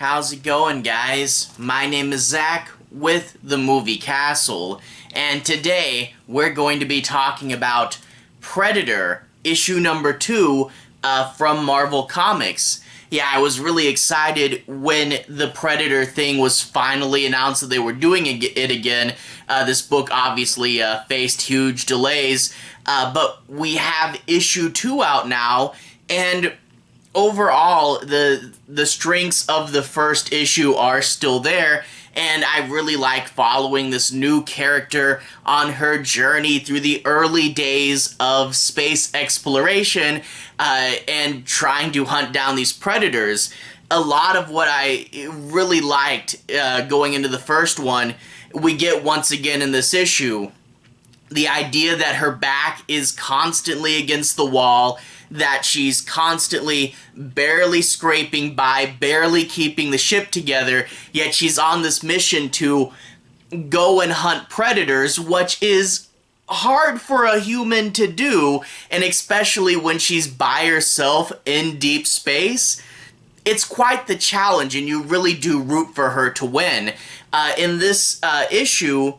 How's it going, guys? My name is Zach with the Movie Castle, and today we're going to be talking about Predator, issue number 2 from Marvel Comics. Yeah, I was really excited when the Predator thing was finally announced that they were doing it again. This book obviously faced huge delays, but we have issue 2 out now, and overall, the strengths of the first issue are still there, and I really like following this new character on her journey through the early days of space exploration and trying to hunt down these predators. A lot of what I really liked going into the first one, we get once again in this issue. The idea that her back is constantly against the wall, that she's constantly barely scraping by, barely keeping the ship together, yet she's on this mission to go and hunt predators, which is hard for a human to do, and especially when she's by herself in deep space. It's quite the challenge, and you really do root for her to win. In this issue,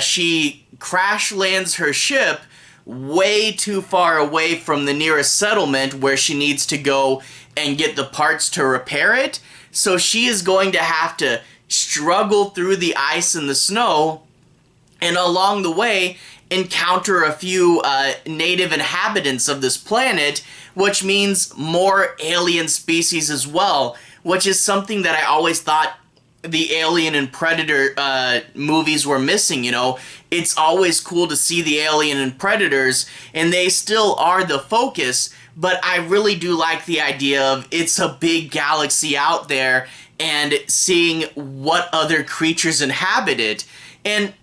she crash lands her ship way too far away from the nearest settlement where she needs to go and get the parts to repair it. So she is going to have to struggle through the ice and the snow, and along the way encounter a few native inhabitants of this planet, which means more alien species as well, which is something that I always thought the Alien and Predator movies were missing. You know, it's always cool to see the Alien and Predators, and they still are the focus, but I really do like the idea of it's a big galaxy out there and seeing what other creatures inhabit it. And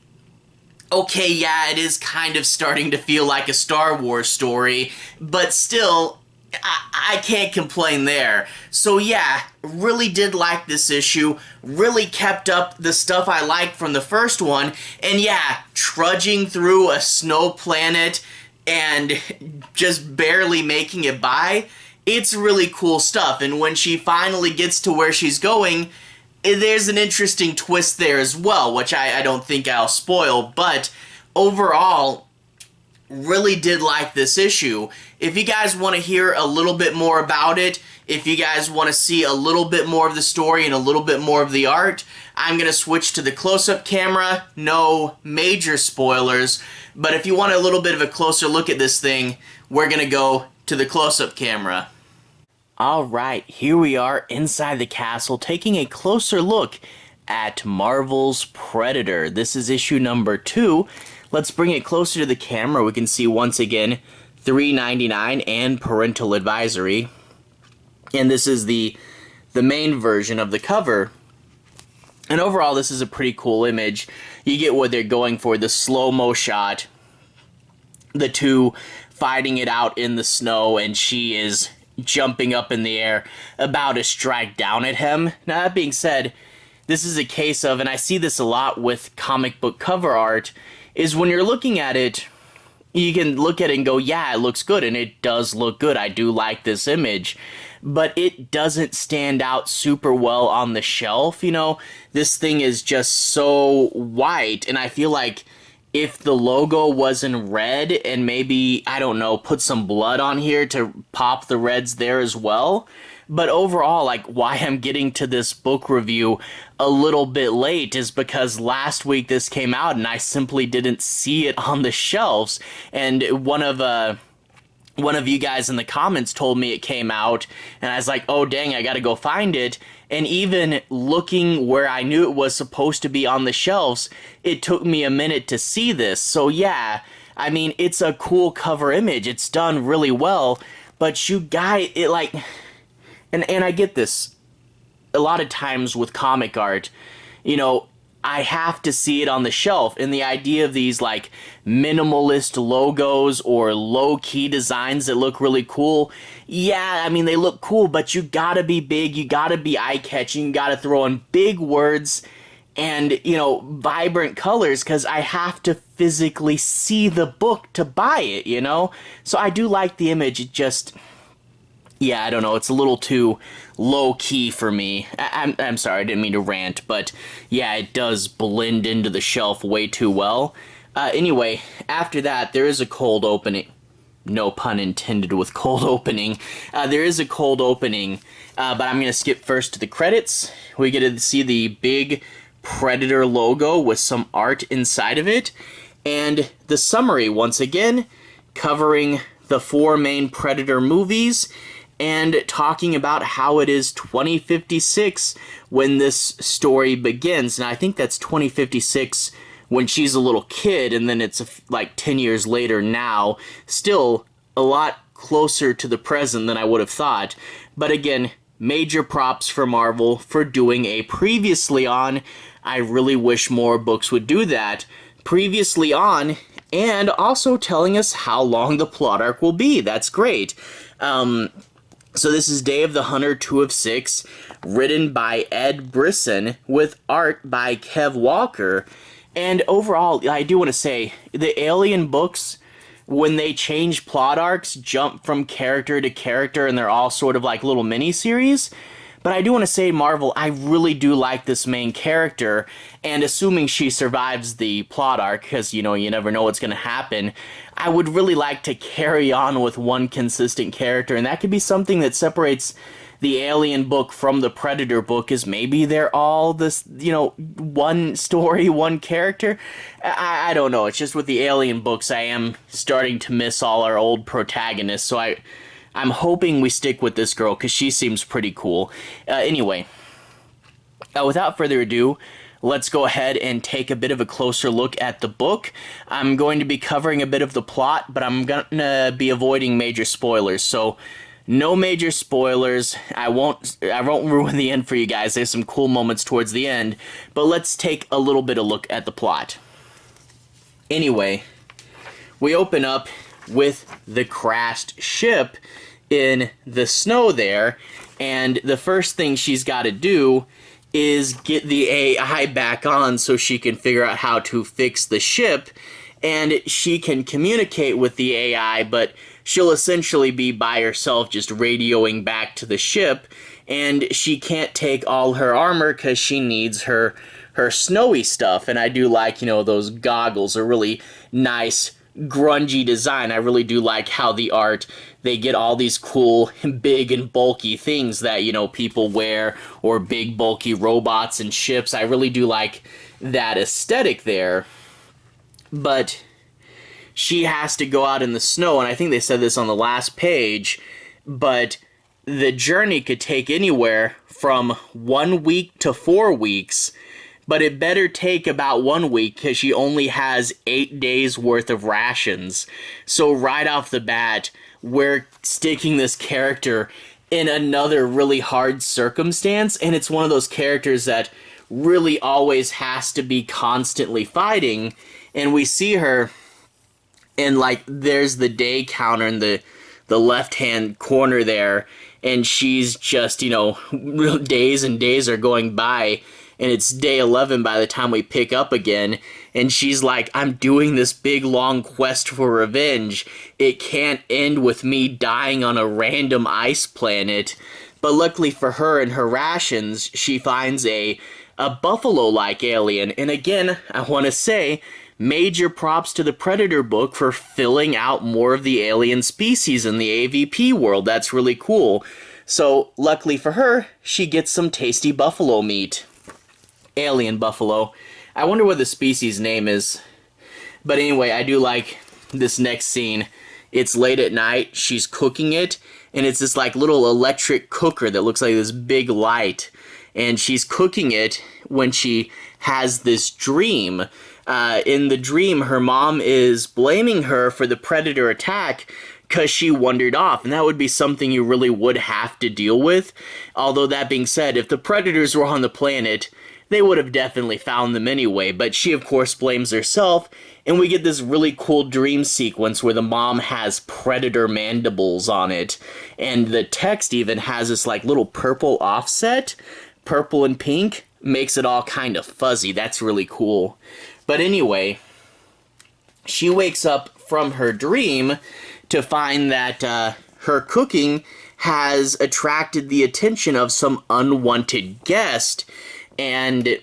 okay, yeah, it is kind of starting to feel like a Star Wars story, but still, I can't complain there. So yeah, really did like this issue, really kept up the stuff I liked from the first one, and yeah, trudging through a snow planet and just barely making it by, it's really cool stuff. And when she finally gets to where she's going, there's an interesting twist there as well, which I don't think I'll spoil, but overall, really did like this issue. If you guys want to hear a little bit more about it, if you guys want to see a little bit more of the story and a little bit more of the art, I'm going to switch to the close-up camera. No major spoilers, but if you want a little bit of a closer look at this thing, we're going to go to the close-up camera. Alright, here we are inside the castle taking a closer look at Marvel's Predator. This is issue number 2. Let's bring it closer to the camera. We can see once again $3.99 and parental advisory. And this is the main version of the cover. And overall, this is a pretty cool image. You get what they're going for, the slow-mo shot. The two fighting it out in the snow, and she is jumping up in the air about to strike down at him. Now, that being said, this is a case of, and I see this a lot with comic book cover art, is when you're looking at it, you can look at it and go, yeah, it looks good, and it does look good. I do like this image, but it doesn't stand out super well on the shelf. You know, this thing is just so white, and I feel like if the logo was in red and maybe, I don't know, put some blood on here to pop the reds there as well. But overall, like, why I'm getting to this book review a little bit late is because last week this came out and I simply didn't see it on the shelves. And one of you guys in the comments told me it came out, and I was like, oh dang, I gotta go find it. And even looking where I knew it was supposed to be on the shelves, it took me a minute to see this. So yeah, I mean, it's a cool cover image. It's done really well, but you guys, it like... And I get this a lot of times with comic art, you know, I have to see it on the shelf, and the idea of these like minimalist logos or low-key designs that look really cool, yeah, I mean, they look cool, but you gotta be big, you gotta be eye-catching, you gotta throw in big words and, you know, vibrant colors, because I have to physically see the book to buy it, you know? So I do like the image, it just... Yeah, I don't know. It's a little too low key for me. I'm sorry, I didn't mean to rant, but yeah, it does blend into the shelf way too well. Anyway, after that, there is a cold opening. No pun intended with cold opening. There is a cold opening, but I'm going to skip first to the credits. We get to see the big Predator logo with some art inside of it, and the summary once again, covering the 4 main Predator movies, and talking about how it is 2056 when this story begins. And I think that's 2056 when she's a little kid, and then it's like 10 years later now. Still a lot closer to the present than I would have thought. But again, major props for Marvel for doing a previously on. I really wish more books would do that. Previously on, and also telling us how long the plot arc will be. That's great. So this is Day of the Hunter 2 of 6, written by Ed Brisson, with art by Kev Walker. And overall, I do want to say, the Alien books, when they change plot arcs, jump from character to character, and they're all sort of like little mini-series. But I do want to say, Marvel, I really do like this main character, and assuming she survives the plot arc, because, you know, you never know what's going to happen, I would really like to carry on with one consistent character, and that could be something that separates the Alien book from the Predator book, is maybe they're all this, you know, one story, one character. I don't know. It's just with the Alien books, I am starting to miss all our old protagonists, so I'm hoping we stick with this girl, because she seems pretty cool. Anyway, without further ado, let's go ahead and take a bit of a closer look at the book. I'm going to be covering a bit of the plot, but I'm going to be avoiding major spoilers, so no major spoilers. I won't ruin the end for you guys. There's some cool moments towards the end, but let's take a little bit of a look at the plot. Anyway, we open up with the crashed ship in the snow there, and the first thing she's got to do is get the AI back on so she can figure out how to fix the ship, and she can communicate with the AI, but she'll essentially be by herself just radioing back to the ship, and she can't take all her armor because she needs her snowy stuff. And I do like, you know, those goggles are really nice grungy design. I really do like how the art, they get all these cool big and bulky things that, you know, people wear, or big bulky robots and ships. I really do like that aesthetic there. But she has to go out in the snow, and I think they said this on the last page, but the journey could take anywhere from 1 week to 4 weeks, but it better take about 1 week because she only has 8 days worth of rations. So right off the bat, we're sticking this character in another really hard circumstance, and it's one of those characters that really always has to be constantly fighting, and we see her, and like there's the day counter in the left-hand corner there, and she's just, you know, days and days are going by, and it's day 11 by the time we pick up again, and she's like, I'm doing this big long quest for revenge. It can't end with me dying on a random ice planet. But luckily for her and her rations, she finds a buffalo-like alien. And again, I want to say, major props to the Predator book for filling out more of the alien species in the AVP world. That's really cool. So, luckily for her, she gets some tasty buffalo meat. Alien buffalo. I wonder what the species name is. But anyway, I do like this next scene. It's late at night, she's cooking it, and it's this like little electric cooker that looks like this big light. And she's cooking it when she has this dream. In the dream, her mom is blaming her for the Predator attack because she wandered off, and that would be something you really would have to deal with. Although that being said, if the Predators were on the planet, they would have definitely found them anyway, but she of course blames herself, and we get this really cool dream sequence where the mom has Predator mandibles on it, and the text even has this like little purple offset, purple and pink, makes it all kind of fuzzy. That's really cool. But anyway, she wakes up from her dream to find that her cooking has attracted the attention of some unwanted guest, and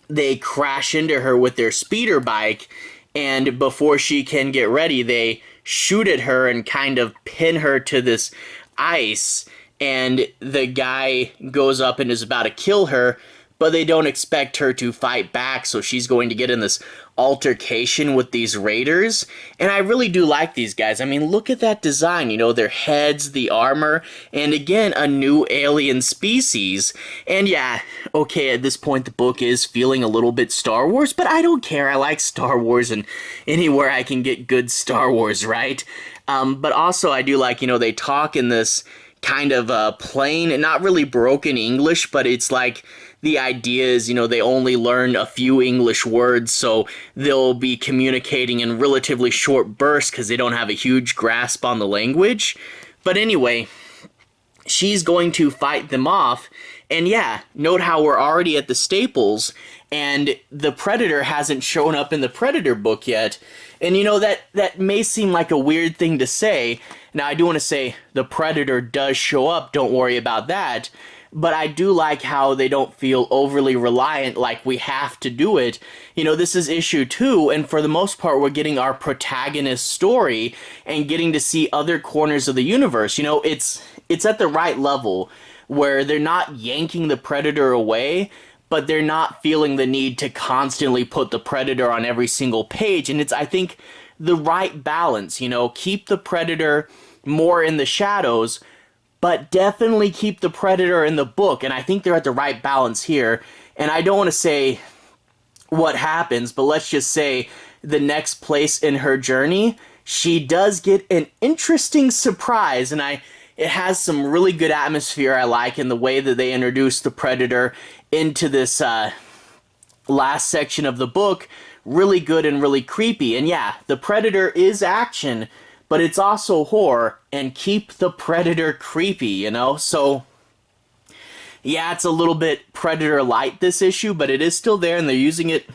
they crash into her with their speeder bike, and before she can get ready, they shoot at her and kind of pin her to this ice, and the guy goes up and is about to kill her, but they don't expect her to fight back, so she's going to get in this altercation with these raiders. And I really do like these guys. I mean, look at that design, you know, their heads, the armor, and again, a new alien species. And yeah, okay, at this point the book is feeling a little bit Star Wars, but I don't care. I like Star Wars, and anywhere I can get good Star Wars, right? But also I do like, you know, they talk in this kind of plain and not really broken English, but it's like the idea is, you know, they only learn a few English words, so they'll be communicating in relatively short bursts because they don't have a huge grasp on the language. But anyway, she's going to fight them off, and yeah, note how we're already at the staples, and the Predator hasn't shown up in the Predator book yet. And you know, that may seem like a weird thing to say. Now, I do want to say the Predator does show up, don't worry about that. But I do like how they don't feel overly reliant, like we have to do it. You know, this is issue 2, and for the most part, we're getting our protagonist story and getting to see other corners of the universe. You know, it's at the right level where they're not yanking the Predator away, but they're not feeling the need to constantly put the Predator on every single page. And it's, I think, the right balance, you know, keep the Predator more in the shadows, but definitely keep the Predator in the book, and I think they're at the right balance here. And I don't want to say what happens, but let's just say the next place in her journey, she does get an interesting surprise, and it has some really good atmosphere I like in the way that they introduce the Predator into this last section of the book. Really good and really creepy. And yeah, the Predator is action, but it's also horror, and keep the Predator creepy, you know? So, yeah, it's a little bit Predator light, this issue, but it is still there, and they're using it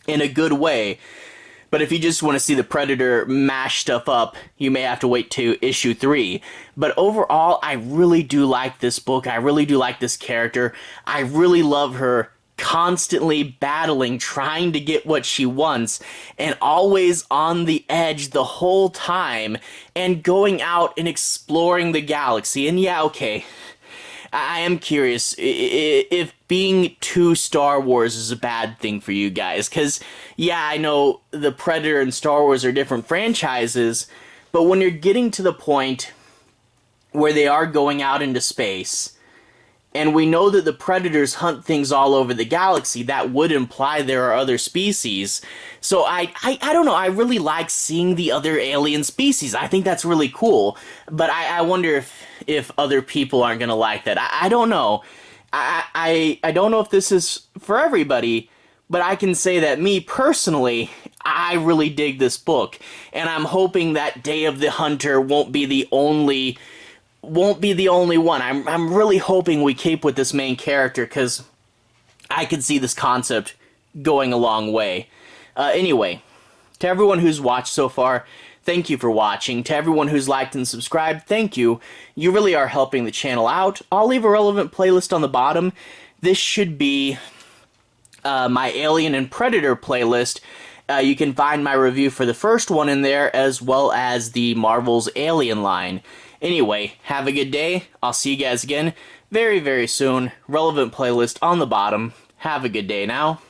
in a good way. But if you just want to see the Predator mash stuff up, you may have to wait to issue 3. But overall, I really do like this book. I really do like this character. I really love her constantly battling, trying to get what she wants, and always on the edge the whole time, and going out and exploring the galaxy. And yeah, okay, I am curious if being too Star Wars is a bad thing for you guys, because yeah, I know the Predator and Star Wars are different franchises, but when you're getting to the point where they are going out into space, and we know that the Predators hunt things all over the galaxy, that would imply there are other species. So I don't know, I really like seeing the other alien species. I think that's really cool. But I wonder if other people aren't going to like that. I don't know. I don't know if this is for everybody, but I can say that me personally, I really dig this book. And I'm hoping that Day of the Hunter won't be the only one. I'm really hoping we keep with this main character, because I could see this concept going a long way. Anyway, to everyone who's watched so far, thank you for watching. To everyone who's liked and subscribed, thank you. You really are helping the channel out. I'll leave a relevant playlist on the bottom. This should be my Alien and Predator playlist. You can find my review for the first one in there, as well as the Marvel's Alien line. Anyway, have a good day. I'll see you guys again very, very soon. Relevant playlist on the bottom. Have a good day now.